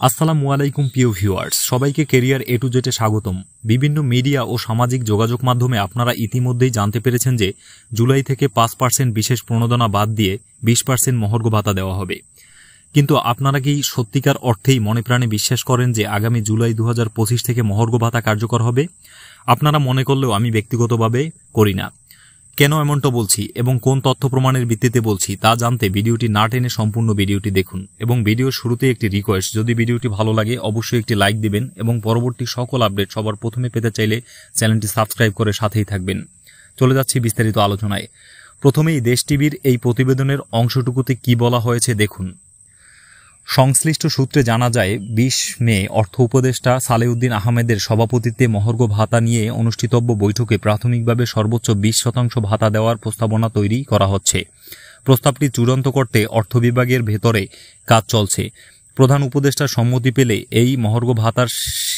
আসসালামু আলাইকুম প্রিয় ভিউয়ার্স, সবাইকে ক্যারিয়ার এ টু জেডে স্বাগতম। বিভিন্ন মিডিয়া ও সামাজিক যোগাযোগ মাধ্যমে আপনারা ইতিমধ্যেই জানতে পেরেছেন যে জুলাই থেকে ৫% বিশেষ প্রণোদনা বাদ দিয়ে ২০% মহার্ঘ ভাতা দেওয়া হবে। কিন্তু আপনারা কি সত্যিকার অর্থেই মনে প্রাণে বিশ্বাস করেন যে আগামী জুলাই ২০২৫ থেকে মহার্ঘ ভাতা কার্যকর হবে? আপনারা মনে করলেও আমি ব্যক্তিগতভাবে করি না। কেন এমনটা বলছি এবং কোন তথ্য প্রমাণের ভিত্তিতে বলছি তা জানতে ভিডিওটি না টেনে সম্পূর্ণ ভিডিওটি দেখুন। এবং ভিডিওর শুরুতে একটি রিকোয়েস্ট, যদি ভিডিওটি ভালো লাগে অবশ্যই একটি লাইক দিবেন এবং পরবর্তী সকল আপডেট সবার প্রথমে পেতে চাইলে চ্যানেলটি সাবস্ক্রাইব করে সাথেই থাকবেন। চলে যাচ্ছি বিস্তারিত আলোচনায়। প্রথমেই দেশ টিভির এই প্রতিবেদনের অংশটুকুতে কি বলা হয়েছে দেখুন। সংশ্লিষ্ট সূত্রে জানা যায়, ২০ মে অর্থ উপদেষ্টা সালেউদ্দিন আহমেদের সভাপতিত্বে মহার্ঘ ভাতা নিয়ে অনুষ্ঠিতব্য বৈঠকে প্রাথমিকভাবে সর্বোচ্চ ২০% ভাতা দেওয়ার প্রস্তাবনা তৈরি করা হচ্ছে। প্রস্তাবটি চূড়ান্ত করতে অর্থ বিভাগের ভেতরে কাজ চলছে। প্রধান উপদেষ্টার সম্মতি পেলে এই মহার্ঘ ভাতার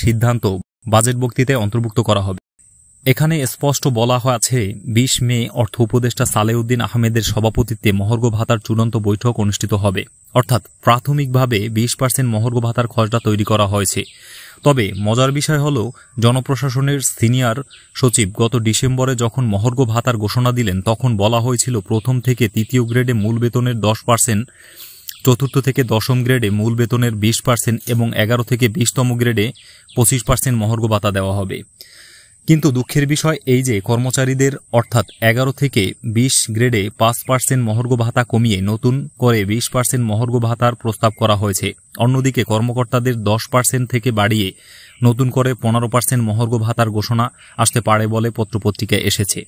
সিদ্ধান্ত বাজেট বক্তৃতায় অন্তর্ভুক্ত করা হবে। এখানে স্পষ্ট বলা আছে, ২০ মে অর্থ উপদেষ্টা সালেউদ্দিন আহমেদের সভাপতিত্বে মহার্ঘ ভাতার চূড়ান্ত বৈঠক অনুষ্ঠিত হবে। অর্থাৎ প্রাথমিকভাবে ২০% মহার্ঘ ভাতার খসড়া তৈরি করা হয়েছে। তবে মজার বিষয় হল, জনপ্রশাসনের সিনিয়র সচিব গত ডিসেম্বরে যখন মহার্ঘ ভাতার ঘোষণা দিলেন তখন বলা হয়েছিল প্রথম থেকে তৃতীয় গ্রেডে মূল বেতনের 10%, চতুর্থ থেকে দশম গ্রেডে মূল বেতনের 20% এবং ১১ থেকে 20তম গ্রেডে 25% মহার্ঘ ভাতা দেওয়া হবে। কিন্তু দুঃখের বিষয় এই যে কর্মচারীদের অর্থাৎ ১১ থেকে ২০ গ্রেডে ৫% মহার্ঘ ভাতা কমিয়ে নতুন করে ২০% মহার্ঘ ভাতার প্রস্তাব করা হয়েছে। অন্যদিকে কর্মকর্তাদের 10% থেকে বাড়িয়ে নতুন করে 15% মহার্ঘ ভাতার ঘোষণা আসতে পারে বলে পত্রপত্রিকায় এসেছে।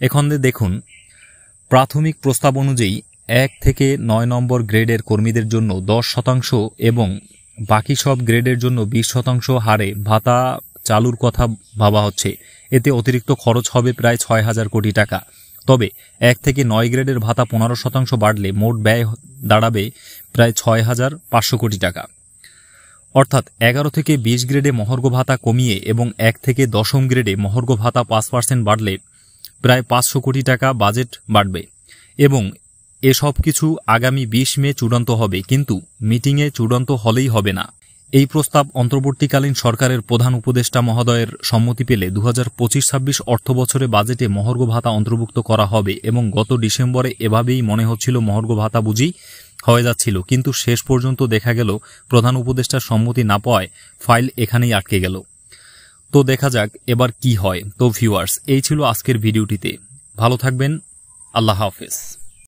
এখানে দেখুন, প্রাথমিক প্রস্তাব অনুযায়ী ১ থেকে ৯ নম্বর গ্রেডের কর্মীদের জন্য ১০% এবং বাকি সব গ্রেডের জন্য ২০% হারে ভাতা চালুর কথা ভাবা হচ্ছে। এতে অতিরিক্ত খরচ হবে প্রায় ৬,০০০ কোটি টাকা। তবে ১ থেকে ৯ গ্রেডের ভাতা ১৫% বাড়লে মোট ব্যয় দাঁড়াবে প্রায় ৬,৫০০ কোটি টাকা। অর্থাৎ ১১ থেকে ২০ গ্রেডে মহার্ঘ ভাতা কমিয়ে এবং ১ থেকে দশম গ্রেডে মহার্ঘ ভাতা ৫% বাড়লে প্রায় ৫০০ কোটি টাকা বাজেট বাড়বে। এবং এসব কিছু আগামী ২০ মে চূড়ান্ত হবে, কিন্তু মিটিংয়ে চূড়ান্ত হলেই হবে না। এই প্রস্তাব অন্তর্বর্তীকালীন সরকারের প্রধান উপদেষ্টা মহোদয়ের সম্মতি পেলে ২০২৫-২৬ অর্থবছরে বাজেটে মহার্ঘ ভাতা অন্তর্ভুক্ত করা হবে। এবং গত ডিসেম্বরে এভাবেই মনে হচ্ছিল মহার্ঘ ভাতা বুঝি হয়ে যাচ্ছিল, কিন্তু শেষ পর্যন্ত দেখা গেল প্রধান উপদেষ্টার সম্মতি না পাওয়ায় ফাইল এখানেই আটকে গেল। তো দেখা যাক এবার কি হয়। তো ভিউয়ার্স, এই ছিল আজকের ভিডিওটিতে। ভালো থাকবেন। আল্লাহ হাফেজ।